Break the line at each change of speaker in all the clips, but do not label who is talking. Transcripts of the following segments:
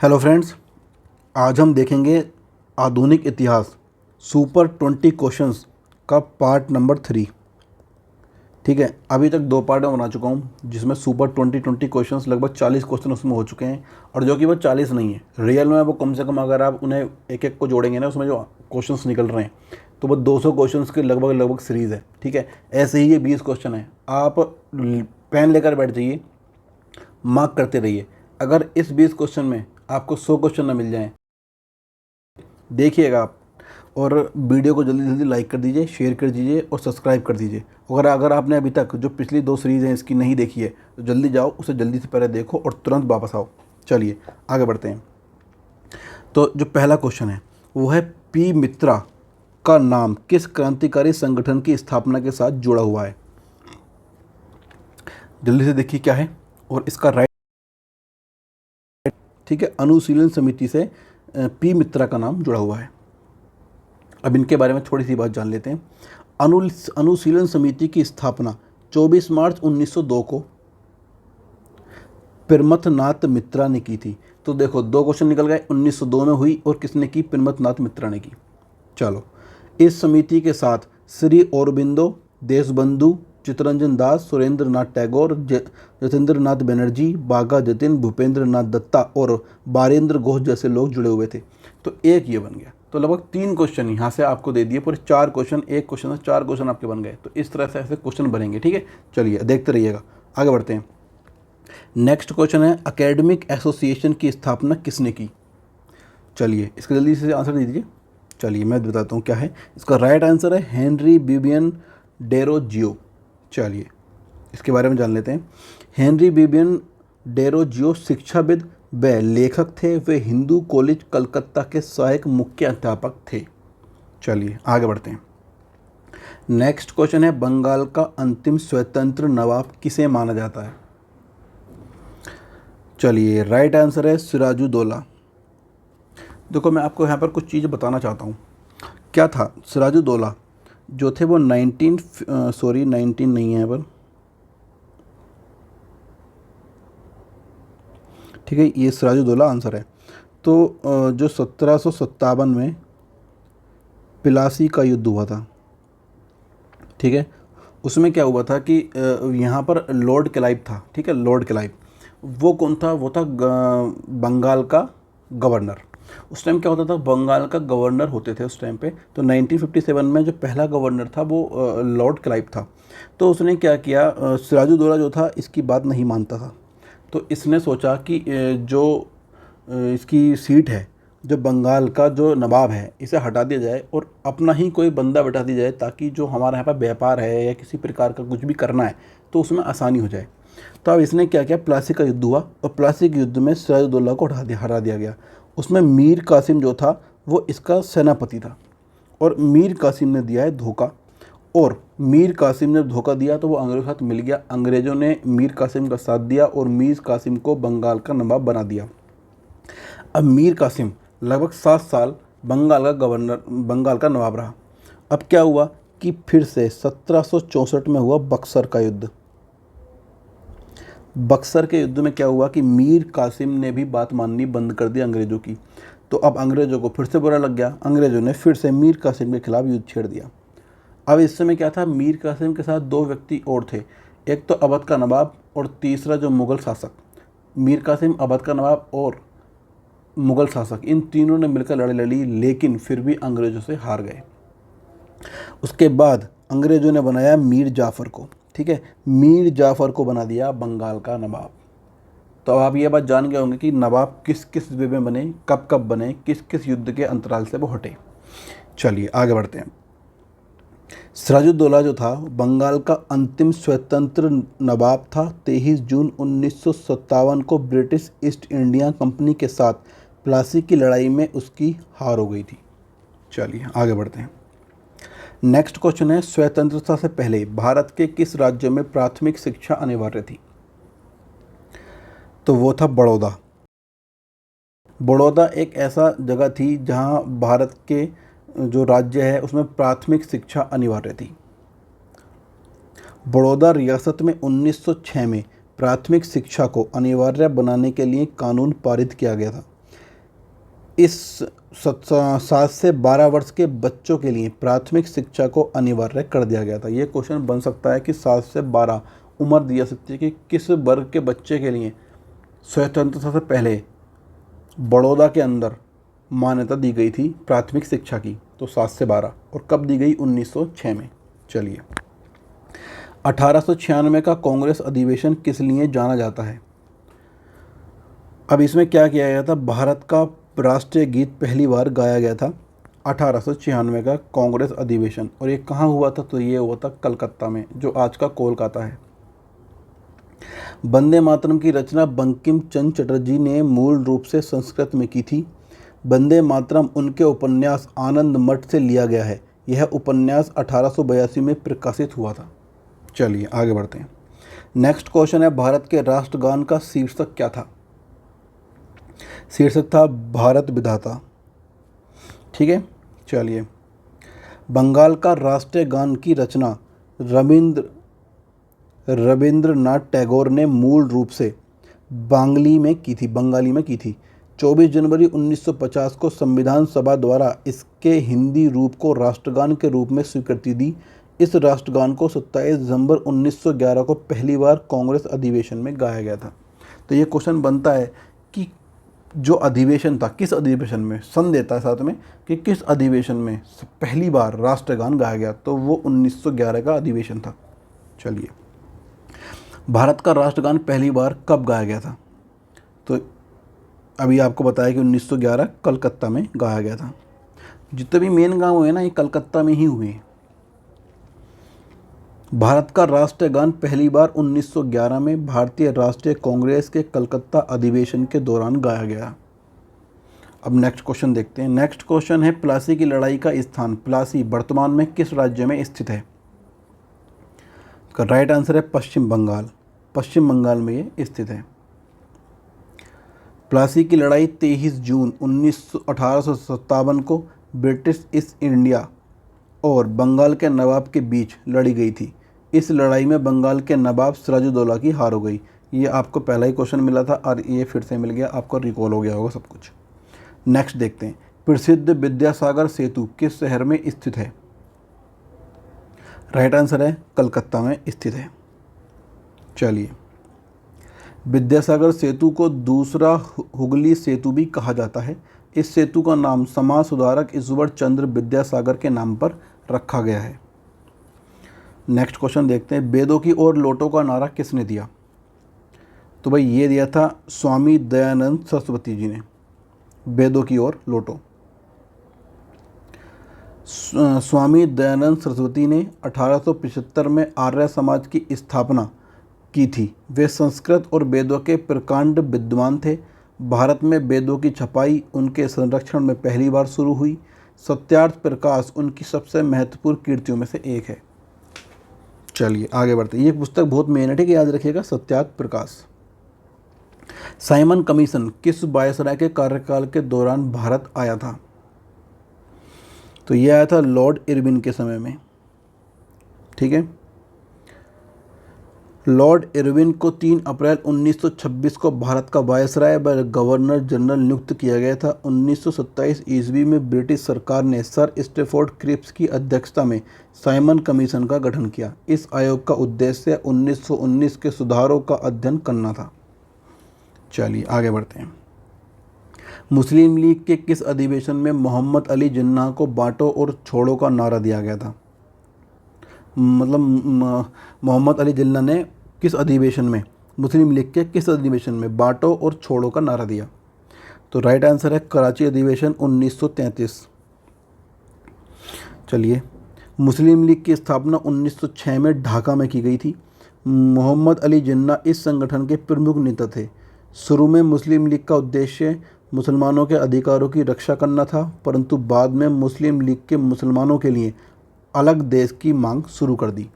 Hello friends, आज हम देखेंगे आधुनिक इतिहास सुपर 20 क्वेश्चंस का पार्ट नंबर 3। ठीक है, अभी तक 2 पार्ट में बना चुका हूँ जिसमें सुपर 20 क्वेश्चंस लगभग 40 क्वेश्चन उसमें हो चुके हैं। और जो कि वो 40 नहीं है, रियल में वो कम से कम अगर आप उन्हें एक एक को जोड़ेंगे ना, उसमें जो क्वेश्चंस निकल रहे हैं तो वो 200 क्वेश्चंस के लगभग सीरीज़ है। ठीक है, ऐसे ही ये 20 क्वेश्चन है। आप पेन लेकर बैठ जाइए, मार्क करते रहिए। अगर इस 20 क्वेश्चन में आपको 100 क्वेश्चन ना मिल जाएं, देखिएगा आप। और वीडियो को जल्दी जल्दी लाइक कर दीजिए, शेयर कर दीजिए और सब्सक्राइब कर दीजिए। अगर आपने अभी तक जो पिछली 2 सीरीज़ हैं इसकी नहीं देखी है तो जल्दी जाओ, उसे जल्दी से पहले देखो और तुरंत वापस आओ। चलिए आगे बढ़ते हैं। तो जो पहला क्वेश्चन है वो है, पी मित्रा का नाम किस क्रांतिकारी संगठन की स्थापना के साथ जुड़ा हुआ है? जल्दी से देखिए क्या है और इसका राइट। ठीक है, अनुशीलन समिति से पी मित्रा का नाम जुड़ा हुआ है। अब इनके बारे में थोड़ी सी बात जान लेते हैं। अनुशीलन समिति की स्थापना 24 मार्च 1902 को पिरमथनाथ मित्रा ने की थी। तो देखो 2 क्वेश्चन निकल गए, 1902 में हुई और किसने की? पिरमथनाथ मित्रा ने की। चलो, इस समिति के साथ श्री औरबिंदो, देशबंधु, चित्तरंजन दास, सुरेंद्र नाथ टैगोर, जतेंद्र नाथ बनर्जी, बाघा जतिन, भूपेंद्र नाथ दत्ता और बारेंद्र घोष जैसे लोग जुड़े हुए थे। तो एक ये बन गया। तो लगभग 3 क्वेश्चन यहाँ से आपको दे दिए, पूरे 4 क्वेश्चन, एक क्वेश्चन से 4 क्वेश्चन आपके बन गए। तो इस तरह से ऐसे क्वेश्चन बनेंगे। ठीक है, चलिए देखते रहिएगा, आगे बढ़ते हैं। नेक्स्ट क्वेश्चन है, एकेडमिक एसोसिएशन की स्थापना किसने की? चलिए इसका जल्दी से आंसर दे दीजिए। चलिए मैं बताता हूँ क्या है इसका राइट आंसर है, हेनरी बिबियन डेरोजियो। चलिए इसके बारे में जान लेते हैं। हेनरी बिबियन डेरोजियो शिक्षाविद व लेखक थे। वे हिंदू कॉलेज कलकत्ता के सहायक मुख्य अध्यापक थे। चलिए आगे बढ़ते हैं। नेक्स्ट क्वेश्चन है, बंगाल का अंतिम स्वतंत्र नवाब किसे माना जाता है? चलिए राइट आंसर है सिराजुद्दौला। देखो मैं आपको यहाँ पर कुछ चीज़ें बताना चाहता हूँ। क्या था सिराजुद्दौला जो थे वो 19 नहीं है पर, ठीक है, ये सिराजुद्दौला आंसर है। तो जो 1757 में प्लासी का युद्ध हुआ था, ठीक है, उसमें क्या हुआ था कि यहाँ पर लॉर्ड क्लाइव था। ठीक है, लॉर्ड क्लाइव वो कौन था? वो था बंगाल का गवर्नर। उस टाइम क्या होता था, बंगाल का गवर्नर होते थे उस टाइम पे। तो 1957 में जो पहला गवर्नर था वो लॉर्ड क्लाइव था। तो उसने क्या किया, सिराजुद्दौला जो था इसकी बात नहीं मानता था। तो इसने सोचा कि जो इसकी सीट है, जो बंगाल का जो नवाब है, इसे हटा दिया जाए और अपना ही कोई बंदा बैठा दिया जाए, ताकि जो हमारे यहाँ पर व्यापार है या किसी प्रकार का कुछ भी करना है तो उसमें आसानी हो जाए। तो अब इसने क्या किया, प्लासी का युद्ध हुआ और प्लासी के युद्ध में सिराजुद्दौला को हरा दिया गया। उसमें मीर कासिम जो था वो इसका सेनापति था और मीर कासिम ने दिया है धोखा। और मीर कासिम ने धोखा दिया तो वो अंग्रेज़ों के साथ मिल गया। अंग्रेज़ों ने मीर कासिम का साथ दिया और मीर कासिम को बंगाल का नवाब बना दिया। अब मीर कासिम लगभग 7 साल बंगाल का नवाब रहा। अब क्या हुआ कि फिर से 1764 में हुआ बक्सर का युद्ध। बक्सर के युद्ध में क्या हुआ कि मीर कासिम ने भी बात माननी बंद कर दी अंग्रेज़ों की। तो अब अंग्रेज़ों को फिर से बुरा लग गया, अंग्रेज़ों ने फिर से मीर कासिम के खिलाफ युद्ध छेड़ दिया। अब इस समय क्या था, मीर कासिम के साथ 2 व्यक्ति और थे, एक तो अवध का नवाब और तीसरा जो मुग़ल शासक। मीर कासिम, अवध का नवाब और मुग़ल शासक, इन तीनों ने मिलकर लड़ाई लड़ी, लेकिन फिर भी अंग्रेज़ों से हार गए। उसके बाद अंग्रेज़ों ने बनाया मीर जाफ़र को। ठीक है, मीर जाफ़र को बना दिया बंगाल का नवाब। तो अब आप ये बात जान गए होंगे कि नवाब किस किस वे में बने, कब कब बने, किस किस युद्ध के अंतराल से वो हटे। चलिए आगे बढ़ते हैं। सिराजुद्दौला जो था बंगाल का अंतिम स्वतंत्र नवाब था। 23 जून 1957 को ब्रिटिश ईस्ट इंडिया कंपनी के साथ प्लासी की लड़ाई में उसकी हार हो गई थी। चलिए आगे बढ़ते हैं। नेक्स्ट क्वेश्चन है, स्वतंत्रता से पहले भारत के किस राज्य में प्राथमिक शिक्षा अनिवार्य थी? तो वो था बड़ौदा। बड़ौदा एक ऐसा जगह थी जहां भारत के जो राज्य है उसमें प्राथमिक शिक्षा अनिवार्य थी। बड़ौदा रियासत में 1906 में प्राथमिक शिक्षा को अनिवार्य बनाने के लिए कानून पारित किया गया था। इस 7 से 12 वर्ष के बच्चों के लिए प्राथमिक शिक्षा को अनिवार्य कर दिया गया था। ये क्वेश्चन बन सकता है कि 7 से 12 उम्र दी जा सकती है कि किस वर्ग के बच्चे के लिए स्वतंत्रता से पहले बड़ौदा के अंदर मान्यता दी गई थी प्राथमिक शिक्षा की। तो 7 से 12, और कब दी गई? 1906 में। चलिए, 1896 का कांग्रेस अधिवेशन किस लिए जाना जाता है? अब इसमें क्या किया गया था? भारत का राष्ट्रीय गीत पहली बार गाया गया था 1896 का कांग्रेस अधिवेशन। और ये कहाँ हुआ था? तो ये हुआ था कलकत्ता में, जो आज का कोलकाता है। वंदे मातरम की रचना बंकिम चंद्र चटर्जी ने मूल रूप से संस्कृत में की थी। वंदे मातरम उनके उपन्यास आनंद मठ से लिया गया है। यह उपन्यास 1882 में प्रकाशित हुआ था। चलिए आगे बढ़ते हैं। नेक्स्ट क्वेश्चन है, भारत के राष्ट्रगान का शीर्षक क्या था? शीर्षक था भारत विधाता। ठीक है, चलिए। बंगाल का राष्ट्रीय गान की रचना रविंद्रनाथ टैगोर ने मूल रूप से बंगाली में की थी। 24 जनवरी 1950 को संविधान सभा द्वारा इसके हिंदी रूप को राष्ट्रगान के रूप में स्वीकृति दी। इस राष्ट्रगान को 27 दिसंबर 1911 को पहली बार कांग्रेस अधिवेशन में गाया गया था। तो ये क्वेश्चन बनता है कि जो अधिवेशन था, किस अधिवेशन में, सन देता है साथ में कि किस अधिवेशन में पहली बार राष्ट्रगान गाया गया, तो वो 1911 का अधिवेशन था। चलिए, भारत का राष्ट्रगान पहली बार कब गाया गया था? तो अभी आपको बताया कि 1911 कलकत्ता में गाया गया था। जितने भी मेन गांव हुए ना, ये कलकत्ता में ही हुए। भारत का राष्ट्रीय गान पहली बार 1911 में भारतीय राष्ट्रीय कांग्रेस के कलकत्ता अधिवेशन के दौरान गाया गया। अब नेक्स्ट क्वेश्चन देखते हैं। नेक्स्ट क्वेश्चन है, प्लासी की लड़ाई का स्थान प्लासी वर्तमान में किस राज्य में स्थित है? इसका राइट आंसर है पश्चिम बंगाल। पश्चिम बंगाल में ये स्थित है। प्लासी की लड़ाई 23 जून 1857 को ब्रिटिश ईस्ट इंडिया और बंगाल के नवाब के बीच लड़ी गई थी। इस लड़ाई में बंगाल के नवाब सिराजुद्दौला की हार हो गई। ये आपको पहला ही क्वेश्चन मिला था और ये फिर से मिल गया, आपको रिकॉल हो गया होगा सब कुछ। नेक्स्ट देखते हैं, प्रसिद्ध विद्यासागर सेतु किस शहर में स्थित है? राइट आंसर है कलकत्ता में स्थित है। चलिए, विद्यासागर सेतु को दूसरा हुगली सेतु भी कहा जाता है। इस सेतु का नाम समाज सुधारक ईश्वर चंद्र विद्यासागर के नाम पर रखा गया है। नेक्स्ट क्वेश्चन देखते हैं, वेदों की ओर लौटो का नारा किसने दिया? तो भाई ये दिया था स्वामी दयानंद सरस्वती जी ने। वेदों की ओर लौटो, स्वामी दयानंद सरस्वती ने 1875 में आर्य समाज की स्थापना की थी। वे संस्कृत और वेदों के प्रकांड विद्वान थे। भारत में वेदों की छपाई उनके संरक्षण में पहली बार शुरू हुई। सत्यार्थ प्रकाश उनकी सबसे महत्वपूर्ण कीर्तियों में से एक है। चलिए आगे बढ़ते हैं। ये पुस्तक बहुत मेहनत है, ठीक है, याद रखिएगा, सत्यार्थ प्रकाश। साइमन कमीशन किस वायसराय के कार्यकाल के दौरान भारत आया था? तो यह आया था लॉर्ड इरविन के समय में। ठीक है, लॉर्ड इरविन को 3 अप्रैल 1926 को भारत का वायसराय व गवर्नर जनरल नियुक्त किया गया था। 1927 ईस्वी में ब्रिटिश सरकार ने सर स्टेफोर्ड क्रिप्स की अध्यक्षता में साइमन कमीशन का गठन किया। इस आयोग का उद्देश्य 1919 के सुधारों का अध्ययन करना था। चलिए आगे बढ़ते हैं। मुस्लिम लीग के किस अधिवेशन में मोहम्मद अली जिन्नाह को बांटो और छोड़ो का नारा दिया गया था? मतलब मोहम्मद अली जिन्नाह ने किस अधिवेशन में, मुस्लिम लीग के किस अधिवेशन में बांटो और छोड़ो का नारा दिया? तो राइट आंसर है कराची अधिवेशन 1933। चलिए, मुस्लिम लीग की स्थापना 1906 में ढाका में की गई थी। मोहम्मद अली जिन्नाह इस संगठन के प्रमुख नेता थे। शुरू में मुस्लिम लीग का उद्देश्य मुसलमानों के अधिकारों की रक्षा करना था, परंतु बाद में मुस्लिम लीग के मुसलमानों के लिए अलग देश की मांग शुरू कर दी।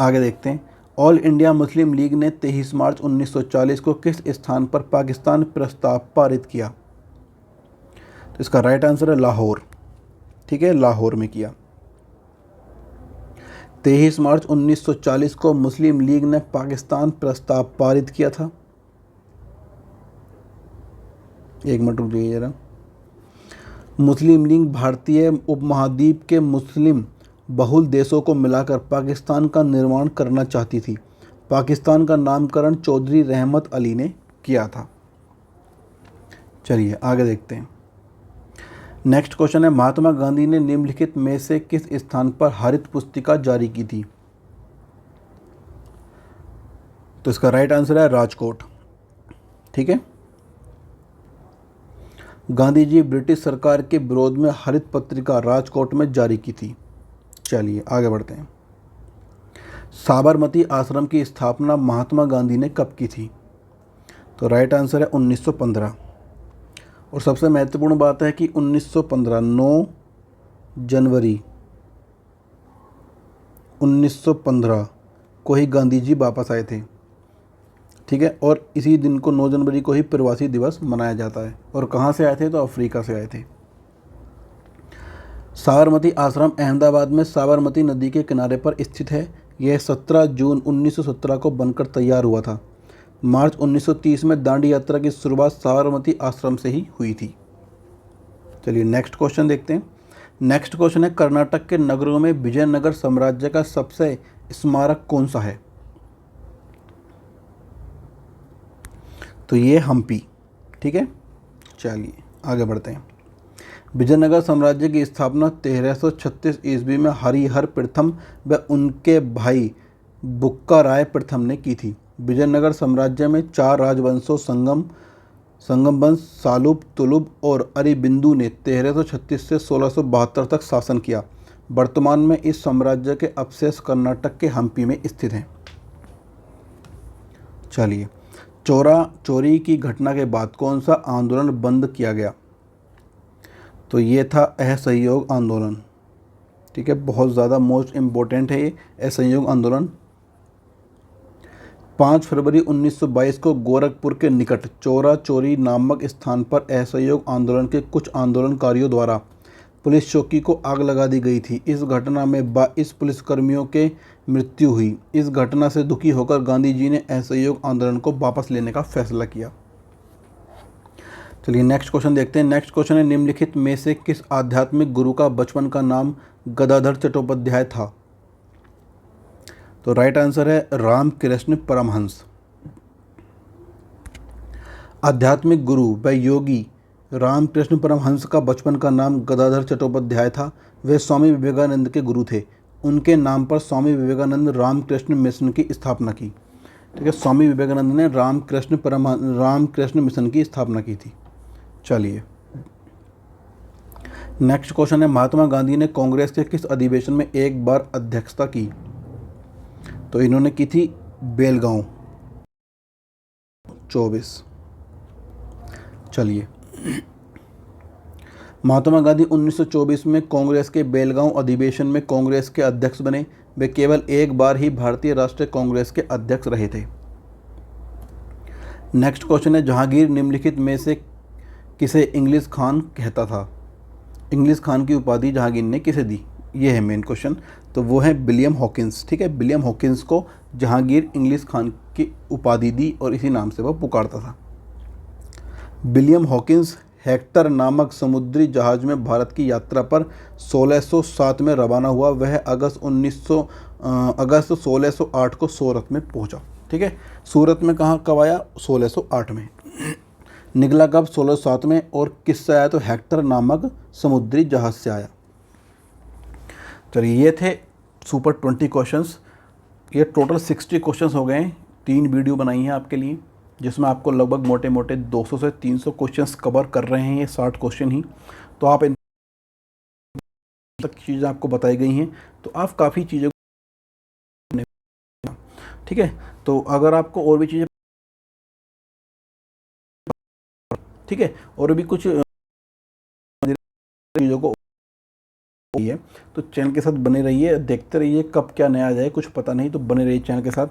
आगे देखते हैं। ऑल इंडिया मुस्लिम लीग ने 23 मार्च 1940 को किस स्थान पर पाकिस्तान प्रस्ताव पारित किया? तो इसका राइट आंसर है लाहौर। ठीक है, लाहौर में किया। 23 मार्च 1940 को मुस्लिम लीग ने पाकिस्तान प्रस्ताव पारित किया था। एक मिनट रुक जाइए ज़रा। मुस्लिम लीग भारतीय उपमहाद्वीप के मुस्लिम बहुल देशों को मिलाकर पाकिस्तान का निर्माण करना चाहती थी। पाकिस्तान का नामकरण चौधरी रहमत अली ने किया था। चलिए आगे देखते हैं। नेक्स्ट क्वेश्चन है, महात्मा गांधी ने निम्नलिखित में से किस स्थान पर हरित पुस्तिका जारी की थी? तो इसका राइट आंसर है राजकोट। ठीक है। गांधी जी ब्रिटिश सरकार के विरोध में हरित पत्रिका राजकोट में जारी की थी। चलिए आगे बढ़ते हैं। साबरमती आश्रम की स्थापना महात्मा गांधी ने कब की थी? तो राइट आंसर है 1915। और सबसे महत्वपूर्ण बात है कि 1915 9 जनवरी 1915 को ही गांधी जी वापस आए थे। ठीक है। और इसी दिन को 9 जनवरी को ही प्रवासी दिवस मनाया जाता है। और कहाँ से आए थे? तो अफ्रीका से आए थे। साबरमती आश्रम अहमदाबाद में साबरमती नदी के किनारे पर स्थित है। यह 17 जून 1917 को बनकर तैयार हुआ था। मार्च 1930 में दांडी यात्रा की शुरुआत साबरमती आश्रम से ही हुई थी। चलिए नेक्स्ट क्वेश्चन देखते हैं। नेक्स्ट क्वेश्चन है, कर्नाटक के नगरों में विजयनगर साम्राज्य का सबसे स्मारक कौन सा है? तो ये हम्पी। ठीक है। चलिए आगे बढ़ते हैं। विजयनगर साम्राज्य की स्थापना 1336 ईस्वी में हरिहर प्रथम व उनके भाई बुक्का राय प्रथम ने की थी। विजयनगर साम्राज्य में 4 राजवंशों संगम वंश, सालुब, तुलुब और अरिबिंदु ने 1336 से 1672 तक शासन किया। वर्तमान में इस साम्राज्य के अवशेष कर्नाटक के हम्पी में स्थित हैं। चलिए, चोरी की घटना के बाद कौन सा आंदोलन बंद किया गया? तो ये था असहयोग आंदोलन। ठीक है, बहुत ज़्यादा मोस्ट इम्पोर्टेंट है ये असहयोग आंदोलन। 5 फरवरी 1922 को गोरखपुर के निकट चौरा चोरी नामक स्थान पर असहयोग आंदोलन के कुछ आंदोलनकारियों द्वारा पुलिस चौकी को आग लगा दी गई थी। इस घटना में 22 पुलिसकर्मियों के मृत्यु हुई। इस घटना से दुखी होकर गांधी जी ने असहयोग आंदोलन को वापस लेने का फैसला किया। चलिए नेक्स्ट क्वेश्चन देखते हैं। नेक्स्ट क्वेश्चन है, निम्नलिखित में से किस आध्यात्मिक गुरु का बचपन का नाम गदाधर चट्टोपाध्याय था? तो राइट आंसर है रामकृष्ण परमहंस। आध्यात्मिक गुरु व योगी रामकृष्ण परमहंस का बचपन का नाम गदाधर चट्टोपाध्याय था। वे स्वामी विवेकानंद के गुरु थे। उनके नाम पर स्वामी विवेकानंद रामकृष्ण मिशन की स्थापना की। ठीक है, स्वामी विवेकानंद ने रामकृष्ण मिशन की स्थापना की थी। चलिए नेक्स्ट क्वेश्चन है, महात्मा गांधी ने कांग्रेस के किस अधिवेशन में एक बार अध्यक्षता की? तो इन्होंने की थी बेलगांव 24। चलिए, महात्मा गांधी 1924 में कांग्रेस के बेलगांव अधिवेशन में कांग्रेस के अध्यक्ष बने। वे केवल एक बार ही भारतीय राष्ट्रीय कांग्रेस के अध्यक्ष रहे थे। नेक्स्ट क्वेश्चन है, जहांगीर निम्नलिखित में से किसे इंग्लिश खान कहता था? इंग्लिश खान की उपाधि जहांगीर ने किसे दी? ये है मेन क्वेश्चन। तो वो है विलियम हॉकिंस। ठीक है, विलियम हॉकिंस को जहांगीर इंग्लिश खान की उपाधि दी और इसी नाम से वह पुकारता था। विलियम हॉकिंस हेक्टर नामक समुद्री जहाज में भारत की यात्रा पर 1607 में रवाना हुआ। वह अगस्त 1608 को सूरत में पहुंचा। ठीक है, सूरत में कब आया? 1608 में। निकला कब? 1607 में। और किससे आया? तो हेक्टर नामक समुद्री जहाज से आया। चलिए, ये थे सुपर 20 क्वेश्चंस। ये टोटल 60 क्वेश्चंस हो गए हैं। 3 वीडियो बनाई हैं आपके लिए, जिसमें आपको लगभग मोटे मोटे 200 से 300 क्वेश्चंस कवर कर रहे हैं। ये 60 क्वेश्चन ही तो आप इन तक चीज़ें आपको बताई गई हैं, तो आप काफ़ी चीज़ें। ठीक है, तो अगर आपको और भी चीज़ें, ठीक है, और भी कुछ चीज़ों को है तो चैनल के साथ बने रहिए, देखते रहिए। कब क्या नया आ जाए कुछ पता नहीं, तो बने रहिए चैनल के साथ।